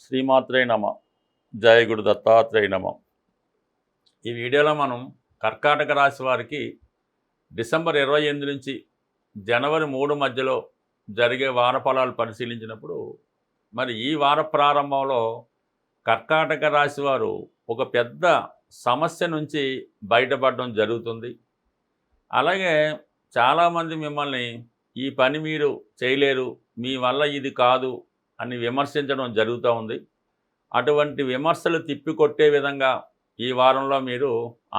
శ్రీమాత్రే నమ. జయ గురు దత్తాత్రేయ నమ. ఈ వీడియోలో మనం కర్కాటక రాశి వారికి డిసెంబర్ 28 నుంచి జనవరి 3 మధ్యలో జరిగే వార ఫలాలు పరిశీలించినప్పుడు మరి ఈ వార ప్రారంభంలో కర్కాటక రాశి వారు ఒక పెద్ద సమస్య నుంచి బయటపడడం జరుగుతుంది. అలాగే చాలామంది మిమ్మల్ని ఈ పని మీరు చేయలేరు, మీ వల్ల ఇది కాదు అని విమర్శించడం జరుగుతూ ఉంది. అటువంటి విమర్శలు తిప్పికొట్టే విధంగా ఈ వారంలో మీరు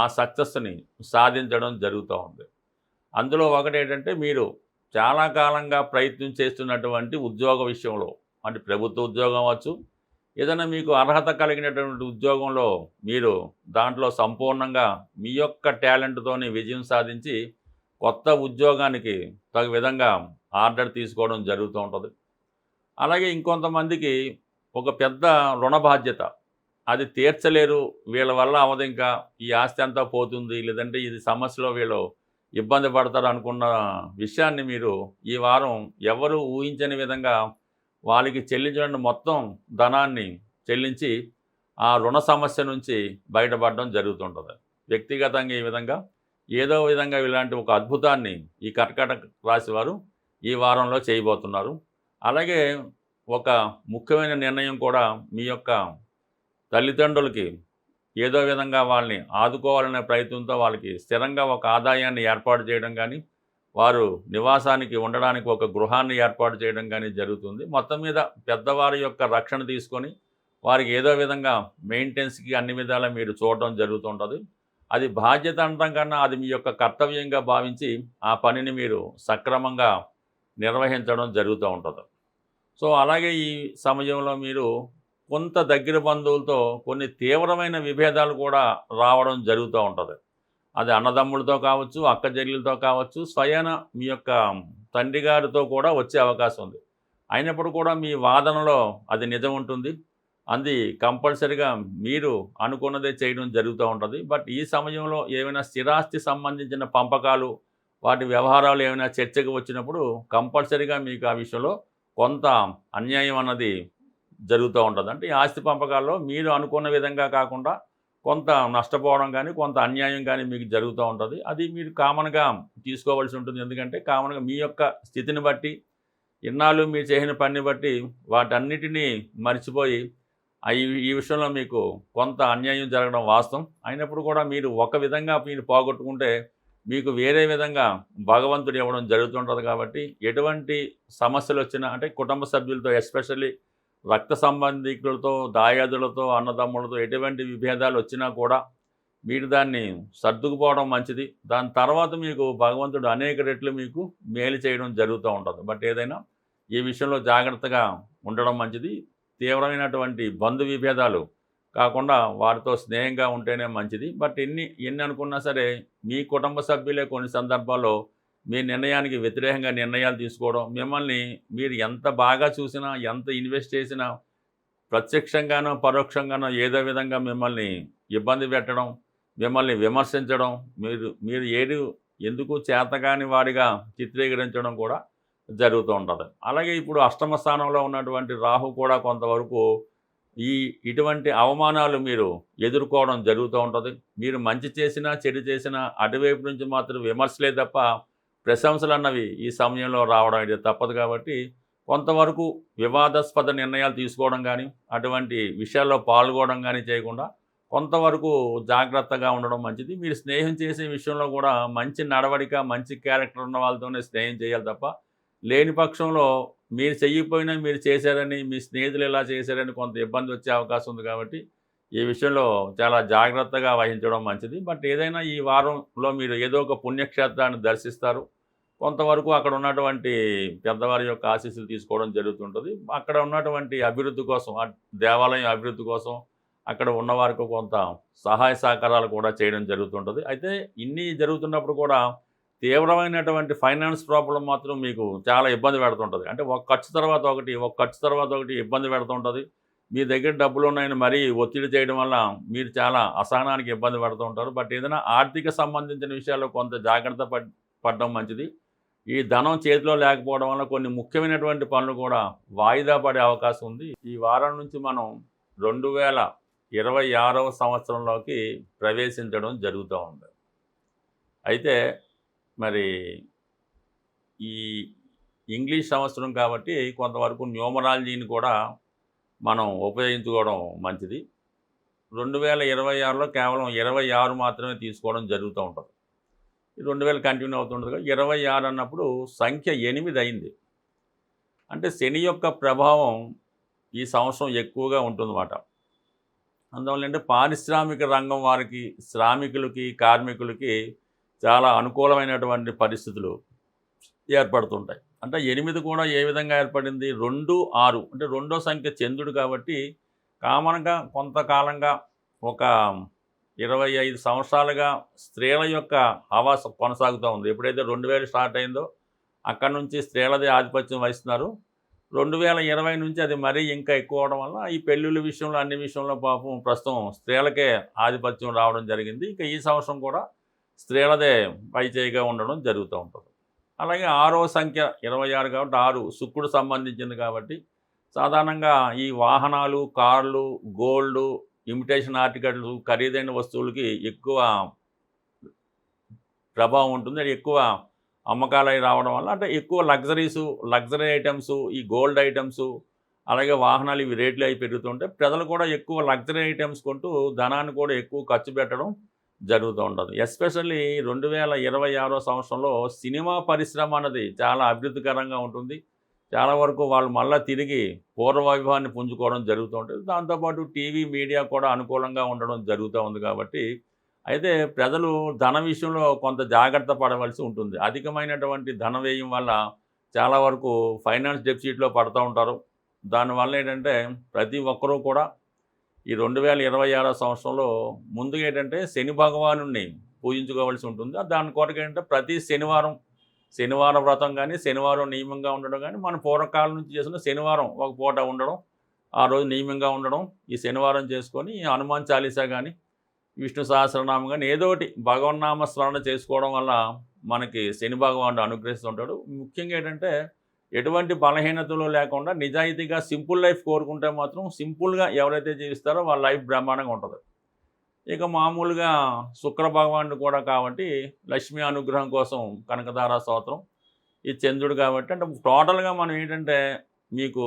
ఆ సక్సెస్ని సాధించడం జరుగుతూ ఉంది. అందులో ఒకటేంటంటే మీరు చాలా కాలంగా ప్రయత్నం చేస్తున్నటువంటి ఉద్యోగ విషయంలో, అంటే ప్రభుత్వ ఉద్యోగం అవ్వచ్చు, ఏదైనా మీకు అర్హత కలిగినటువంటి ఉద్యోగంలో మీరు దాంట్లో సంపూర్ణంగా మీ యొక్క టాలెంట్తోని విజయం సాధించి కొత్త ఉద్యోగానికి తగు విధంగా ఆర్డర్ తీసుకోవడం జరుగుతూ ఉంటుంది. అలాగే ఇంకొంతమందికి ఒక పెద్ద రుణ బాధ్యత, అది తీర్చలేరు, వీళ్ళ వల్ల అవ్వదు, ఇంకా ఈ ఆస్తి అంతా పోతుంది, లేదంటే ఇది సమస్యలో వీళ్ళు ఇబ్బంది పడతారు అనుకున్న విషయాన్ని మీరు ఈ వారం ఎవరు ఊహించని విధంగా వాళ్ళకి చెల్లించిన మొత్తం ధనాన్ని చెల్లించి ఆ రుణ సమస్య నుంచి బయటపడడం జరుగుతుంటుంది. వ్యక్తిగతంగా ఈ విధంగా ఏదో విధంగా ఇలాంటి ఒక అద్భుతాన్ని ఈ కర్కాటక రాశి వారు ఈ వారంలో చేయబోతున్నారు. అలాగే ఒక ముఖ్యమైన నిర్ణయం కూడా, మీ యొక్క తల్లిదండ్రులకి ఏదో విధంగా వాళ్ళని ఆదుకోవాలనే ప్రయత్నంతో వాళ్ళకి స్థిరంగా ఒక ఆదాయాన్ని ఏర్పాటు చేయడం కానీ, వారు నివాసానికి ఉండడానికి ఒక గృహాన్ని ఏర్పాటు చేయడం కానీ జరుగుతుంది. మొత్తం మీద పెద్దవారి యొక్క రక్షణ తీసుకొని వారికి ఏదో విధంగా మెయింటెనెన్స్కి అన్ని విధాలా మీరు చూడడం జరుగుతుంటుంది. అది బాధ్యత అనడం కన్నా అది మీ యొక్క కర్తవ్యంగా భావించి ఆ పనిని మీరు సక్రమంగా నిర్వహించడం జరుగుతూ ఉంటుంది. సో అలాగే ఈ సమయంలో మీరు కొంత దగ్గర బంధువులతో కొన్ని తీవ్రమైన విభేదాలు కూడా రావడం జరుగుతూ ఉంటుంది. అది అన్నదమ్ములతో కావచ్చు, అక్క చెల్లెలతో కావచ్చు, స్వయాన మీ యొక్క తండ్రి గారితో కూడా వచ్చే అవకాశం ఉంది. అయినప్పుడు కూడా మీ వాదనలో అది నిజం ఉంటుంది. అది కంపల్సరిగా మీరు అనుకున్నదే చేయడం జరుగుతూ ఉంటుంది. బట్ ఈ సమయంలో ఏమైనా స్థిరాస్తి సంబంధించిన పంపకాలు, వాటి వ్యవహారాలు ఏమైనా చర్చకు వచ్చినప్పుడు కంపల్సరిగా మీకు ఆ విషయంలో కొంత అన్యాయం అన్నది జరుగుతూ ఉంటుంది. అంటే ఈ ఆస్తి పంపకాల్లో మీరు అనుకున్న విధంగా కాకుండా కొంత నష్టపోవడం కానీ, కొంత అన్యాయం కానీ మీకు జరుగుతూ ఉంటుంది. అది మీరు కామన్గా తీసుకోవాల్సి ఉంటుంది. ఎందుకంటే కామన్గా మీ యొక్క స్థితిని బట్టి, ఇన్నాళ్ళు మీరు చేసిన పనిని బట్టి వాటన్నిటినీ మర్చిపోయి ఈ విషయంలో మీకు కొంత అన్యాయం జరగడం వాస్తవం. అయినప్పుడు కూడా మీరు ఒక విధంగా మీరు పోగొట్టుకుంటే మీకు వేరే విధంగా భగవంతుడు ఇవ్వడం జరుగుతుంటుంది. కాబట్టి ఎటువంటి సమస్యలు వచ్చినా, అంటే కుటుంబ సభ్యులతో, ఎస్పెషల్లీ రక్త సంబంధికులతో, దాయాదులతో, అన్నదమ్ములతో ఎటువంటి విభేదాలు వచ్చినా కూడా మీరు దాన్ని సర్దుకుపోవడం మంచిది. దాని తర్వాత మీకు భగవంతుడు అనేక రెట్లు మీకు మేలు చేయడం జరుగుతూ ఉంటుంది. బట్ ఏదైనా ఈ విషయంలో జాగ్రత్తగా ఉండడం మంచిది. తీవ్రమైనటువంటి బంధు విభేదాలు కాకుండా వారితో స్నేహంగా ఉంటేనే మంచిది. బట్ ఎన్ని అనుకున్నా సరే మీ కుటుంబ సభ్యులే కొన్ని సందర్భాల్లో మీ నిర్ణయానికి వ్యతిరేకంగా నిర్ణయాలు తీసుకోవడం, మిమ్మల్ని మీరు ఎంత బాగా చూసినా, ఎంత ఇన్వెస్ట్ చేసినా ప్రత్యక్షంగానో పరోక్షంగానో ఏదో విధంగా మిమ్మల్ని ఇబ్బంది పెట్టడం, మిమ్మల్ని విమర్శించడం, మీరు ఎందుకు చేతకాని వాడిగా చిత్రీకరించడం కూడా జరుగుతూ ఉంటుంది. అలాగే ఇప్పుడు అష్టమ స్థానంలో ఉన్నటువంటి రాహు కూడా కొంతవరకు ఇటువంటి అవమానాలు మీరు ఎదుర్కోవడం జరుగుతూ ఉంటుంది. మీరు మంచి చేసినా, చెడు చేసినా అటువైపు నుంచి మాత్రం విమర్శలే తప్ప ప్రశంసలు అన్నవి ఈ సమయంలో రావడం ఇది తప్పదు. కాబట్టి కొంతవరకు వివాదాస్పద నిర్ణయాలు తీసుకోవడం కానీ, అటువంటి విషయాల్లో పాల్గొనడం కానీ చేయకుండా కొంతవరకు జాగ్రత్తగా ఉండడం మంచిది. మీరు స్నేహం చేసే విషయంలో కూడా మంచి నడవడిక, మంచి క్యారెక్టర్ ఉన్న వాళ్ళతోనే స్నేహం చేయాలి తప్ప, లేని పక్షంలో మీరు చెయ్యకపోయినా మీరు చేశారని, మీ స్నేహితులు ఇలా చేశారని కొంత ఇబ్బంది వచ్చే అవకాశం ఉంది. కాబట్టి ఈ విషయంలో చాలా జాగ్రత్తగా వహించడం మంచిది. బట్ ఏదైనా ఈ వారంలో మీరు ఏదో ఒక పుణ్యక్షేత్రాన్ని దర్శిస్తారు. కొంతవరకు అక్కడ ఉన్నటువంటి పెద్దవారి యొక్క ఆశీస్సులు తీసుకోవడం జరుగుతుంటుంది. అక్కడ ఉన్నటువంటి అభివృద్ధి కోసం, ఆ దేవాలయం అభివృద్ధి కోసం అక్కడ ఉన్నవారికి కొంత సహాయ సహకారాలు కూడా చేయడం జరుగుతుంటుంది. అయితే ఇన్ని జరుగుతున్నప్పుడు కూడా తీవ్రమైనటువంటి ఫైనాన్స్ ప్రాబ్లం మాత్రం మీకు చాలా ఇబ్బంది పెడుతుంటుంది. అంటే ఒక ఖర్చు తర్వాత ఒకటి ఇబ్బంది పెడుతుంటుంది. మీ దగ్గర డబ్బులు ఉన్నాయని మరీ ఒత్తిడి చేయడం వల్ల మీరు చాలా అసహనానికి ఇబ్బంది పడుతూ ఉంటారు. బట్ ఏదైనా ఆర్థిక సంబంధించిన విషయాల్లో కొంత జాగ్రత్త పడడం మంచిది. ఈ ధనం చేతిలో లేకపోవడం వల్ల కొన్ని ముఖ్యమైనటువంటి పనులు కూడా వాయిదా పడే అవకాశం ఉంది. ఈ వారం నుంచి మనం 2026వ సంవత్సరంలోకి ప్రవేశించడం జరుగుతూ ఉంది. అయితే మరి ఈ ఇంగ్లీష్ సంవత్సరం కాబట్టి కొంతవరకు న్యూమరాలజీని కూడా మనం ఉపయోగించుకోవడం మంచిది. 2026లో కేవలం 26 మాత్రమే తీసుకోవడం జరుగుతూ ఉంటుంది. 2000 కంటిన్యూ అవుతుంటుంది కదా, 26 అన్నప్పుడు సంఖ్య 8 అయింది. అంటే శని యొక్క ప్రభావం ఈ సంవత్సరం ఎక్కువగా ఉంటుందన్నమాట. అందువల్ల అంటే పారిశ్రామిక రంగం వారికి, శ్రామికులకి, కార్మికులకి చాలా అనుకూలమైనటువంటి పరిస్థితులు ఏర్పడుతుంటాయి. అంటే 8 కూడా ఏ విధంగా ఏర్పడింది? 2, 6 అంటే రెండో సంఖ్య చంద్రుడు కాబట్టి కామన్గా కొంతకాలంగా ఒక 25 సంవత్సరాలుగా స్త్రీల యొక్క హవా కొనసాగుతూ ఉంది. ఎప్పుడైతే 2000 స్టార్ట్ అయిందో అక్కడి నుంచి స్త్రీలదే ఆధిపత్యం వహిస్తున్నారు. 2020 నుంచి అది మరీ ఇంకా ఎక్కువ అవడం వల్ల ఈ పెళ్ళిళ్ళ విషయంలో అన్ని విషయంలో పాపం ప్రస్తుతం స్త్రీలకే ఆధిపత్యం రావడం జరిగింది. ఇంకా ఈ సంవత్సరం కూడా స్త్రీలదే పైచేయిగా ఉండడం జరుగుతూ ఉంటుంది. అలాగే 6వ సంఖ్య 26 కాబట్టి 6 శుక్రుడు సంబంధించింది కాబట్టి సాధారణంగా ఈ వాహనాలు, కార్లు, గోల్డ్, ఇమిటేషన్ ఆర్టికల్స్, ఖరీదైన వస్తువులకి ఎక్కువ ప్రభావం ఉంటుంది. అది ఎక్కువ అమ్మకాలు అవి రావడం వల్ల అంటే ఎక్కువ లగ్జరీ ఐటమ్స్, ఈ గోల్డ్ ఐటమ్స్, అలాగే వాహనాలు ఇవి రేట్లు అవి పెరుగుతుంటే ప్రజలు కూడా ఎక్కువ లగ్జరీ ఐటమ్స్ కొంటూ ధనాన్ని కూడా ఎక్కువ ఖర్చు పెట్టడం జరుగుతూ ఉంటుంది. ఎస్పెషల్లీ 2026వ సంవత్సరంలో సినిమా పరిశ్రమ అన్నది చాలా అభివృద్ధికరంగా ఉంటుంది. చాలా వరకు వాళ్ళు మళ్ళీ తిరిగి పూర్వ వైభవాన్ని పుంజుకోవడం జరుగుతూ ఉంటుంది. దాంతోపాటు టీవీ, మీడియా కూడా అనుకూలంగా ఉండడం జరుగుతూ ఉంది కాబట్టి అయితే ప్రజలు ధన విషయంలో కొంత జాగ్రత్త పడవలసి ఉంటుంది. అధికమైనటువంటి ధన వ్యయం వల్ల చాలా వరకు ఫైనాన్స్ డెఫిసిట్లో పడుతూ ఉంటారు. దానివల్ల ఏంటంటే ప్రతి ఒక్కరూ కూడా ఈ 2026వ సంవత్సరంలో ముందుగా ఏంటంటే శని భగవానుడిని పూజించుకోవాల్సి ఉంటుంది. దాని కొరకు ఏంటంటే ప్రతి శనివారం వ్రతం కానీ, శనివారం నియమంగా ఉండడం కానీ, మన పూర్వకాలం నుంచి చేసిన శనివారం ఒక పూట ఉండడం, ఆ రోజు నియమంగా ఉండడం, ఈ శనివారం చేసుకొని హనుమాన్ చాలీసా కానీ, విష్ణు సహస్రనామం కానీ ఏదో ఒకటి భగవన్నామ స్మరణ చేసుకోవడం వల్ల మనకి శని భగవానుడు అనుగ్రహిస్తుంటాడు. ముఖ్యంగా ఏంటంటే ఎటువంటి బలహీనతలు లేకుండా నిజాయితీగా సింపుల్ లైఫ్ కోరుకుంటే మాత్రం సింపుల్గా ఎవరైతే జీవిస్తారో వాళ్ళ లైఫ్ బ్రహ్మాండంగా ఉంటుంది. ఇక మామూలుగా శుక్ర భగవానుడు కూడా కాబట్టి లక్ష్మీ అనుగ్రహం కోసం కనకధార స్తోత్రం, ఈ చంద్రుడు కాబట్టి అంటే టోటల్గా మనం ఏంటంటే మీకు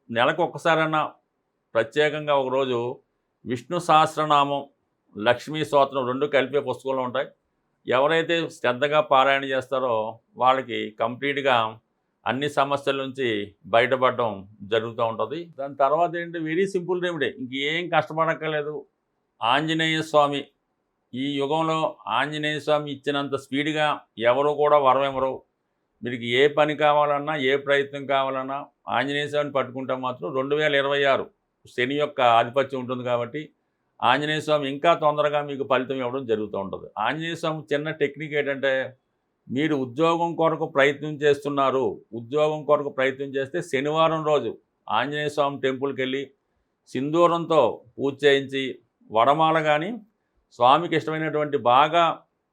నెలకు ఒక్కసారైనా ప్రత్యేకంగా ఒకరోజు విష్ణు సహస్రనామం, లక్ష్మీ స్తోత్రం 2 కలిపే పుస్తకంలో ఉంటాయి. ఎవరైతే శ్రద్ధగా పారాయణ చేస్తారో వాళ్ళకి కంప్లీట్గా అన్ని సమస్యల నుంచి బయటపడడం జరుగుతూ ఉంటుంది. దాని తర్వాత ఏంటి, వెరీ సింపుల్ రెమెడీ, ఇంకేం కష్టపడక్కర్లేదు. ఆంజనేయ స్వామి, ఈ యుగంలో ఆంజనేయ స్వామి ఇచ్చినంత స్పీడ్గా ఎవరు కూడా వరం ఇవ్వరు. మీకు ఏ పని కావాలన్నా, ఏ ప్రయత్నం కావాలన్నా ఆంజనేయ స్వామిని పట్టుకుంటే మాత్రం 2026 శని యొక్క ఆధిపత్యం ఉంటుంది కాబట్టి ఆంజనేయ స్వామి ఇంకా తొందరగా మీకు ఫలితం ఇవ్వడం జరుగుతూ ఉంటుంది. ఆంజనేయ స్వామి చిన్న టెక్నిక్ ఏంటంటే, మీరు ఉద్యోగం కొరకు ప్రయత్నం చేస్తున్నారు, ఉద్యోగం కొరకు ప్రయత్నం చేస్తే శనివారం రోజు ఆంజనేయ స్వామి టెంపుల్కి వెళ్ళి సింధూరంతో పూజ చేయించి వడమాల కానీ, స్వామికి ఇష్టమైనటువంటి బాగా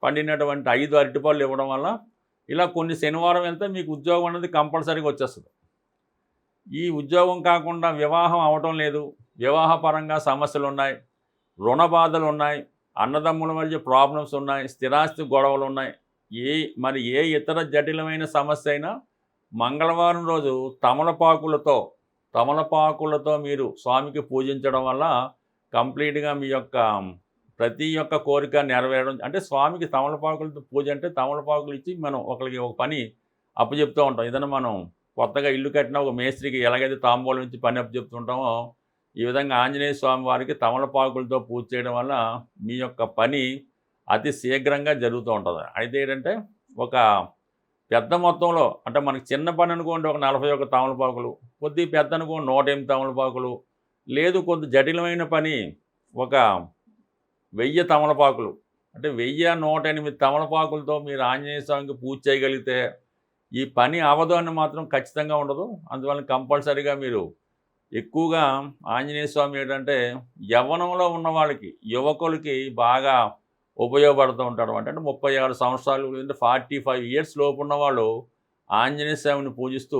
పండినటువంటి 5 అరటిపళ్ళు ఇవ్వడం వల్ల ఇలా కొన్ని శనివారం వెళ్తే మీకు ఉద్యోగం అనేది కంపల్సరీగా వచ్చేస్తుంది. ఈ ఉద్యోగం కాకుండా వివాహం అవటం లేదు, వివాహపరంగా సమస్యలు ఉన్నాయి, రుణ బాధలు ఉన్నాయి, అన్నదమ్ముల మధ్య ప్రాబ్లమ్స్ ఉన్నాయి, స్థిరాస్తి గొడవలు ఉన్నాయి, ఏ ఇతర జటిలమైన సమస్య అయినా మంగళవారం రోజు తమలపాకులతో మీరు స్వామికి పూజించడం వల్ల కంప్లీట్గా మీ యొక్క ప్రతి ఒక్క కోరిక నెరవేరడం. అంటే స్వామికి తమలపాకులతో పూజ అంటే తమలపాకులు ఇచ్చి మనం ఒకరికి ఒక పని అప్పచెప్తూ ఉంటాం. ఏదైనా మనం కొత్తగా ఇల్లు కట్టినా ఒక మేస్త్రికి ఎలాగైతే తాంబూలం ఇచ్చి పని అప్పచెప్తుంటామో ఈ విధంగా ఆంజనేయ స్వామి వారికి తమలపాకులతో పూజ చేయడం వల్ల మీ యొక్క పని అతి శీఘ్రంగా జరుగుతూ ఉంటుంది. అయితే ఏంటంటే ఒక పెద్ద మొత్తంలో అంటే మనకి చిన్న పని అనుకోండి ఒక 41 తమలపాకులు, కొద్ది పెద్ద అనుకోండి 108 తమలపాకులు, లేదు కొద్ది జటిలమైన పని ఒక 1000 తమలపాకులు, అంటే 1108 తమలపాకులతో మీరు ఆంజనేయ స్వామికి పూజ చేయగలిగితే ఈ పని అవదు అని మాత్రం ఖచ్చితంగా ఉండదు. అందువల్ల కంపల్సరీగా మీరు ఎక్కువగా ఆంజనేయ స్వామి ఏంటంటే యవ్వనంలో ఉన్న వాళ్ళకి, యువకులకి బాగా ఉపయోగపడుతూ ఉంటారు. అంటే 36 సంవత్సరాలు లేదంటే 45 ఇయర్స్ లోపు ఉన్న వాళ్ళు ఆంజనేయ స్వామిని పూజిస్తూ,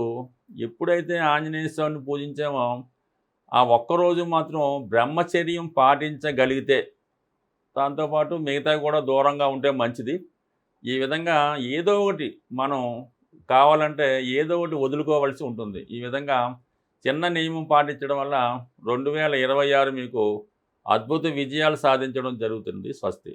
ఎప్పుడైతే ఆంజనేయ స్వామిని పూజించామో ఆ ఒక్కరోజు మాత్రం బ్రహ్మచర్యం పాటించగలిగితే, దాంతోపాటు మిగతావి కూడా దూరంగా ఉంటే మంచిది. ఈ విధంగా ఏదో ఒకటి మనం కావాలంటే ఏదో ఒకటి వదులుకోవాల్సి ఉంటుంది. ఈ విధంగా చిన్న నియమం పాటించడం వల్ల 2026 మీకు అద్భుత విజయాలు సాధించడం జరుగుతుంది. స్వస్తి.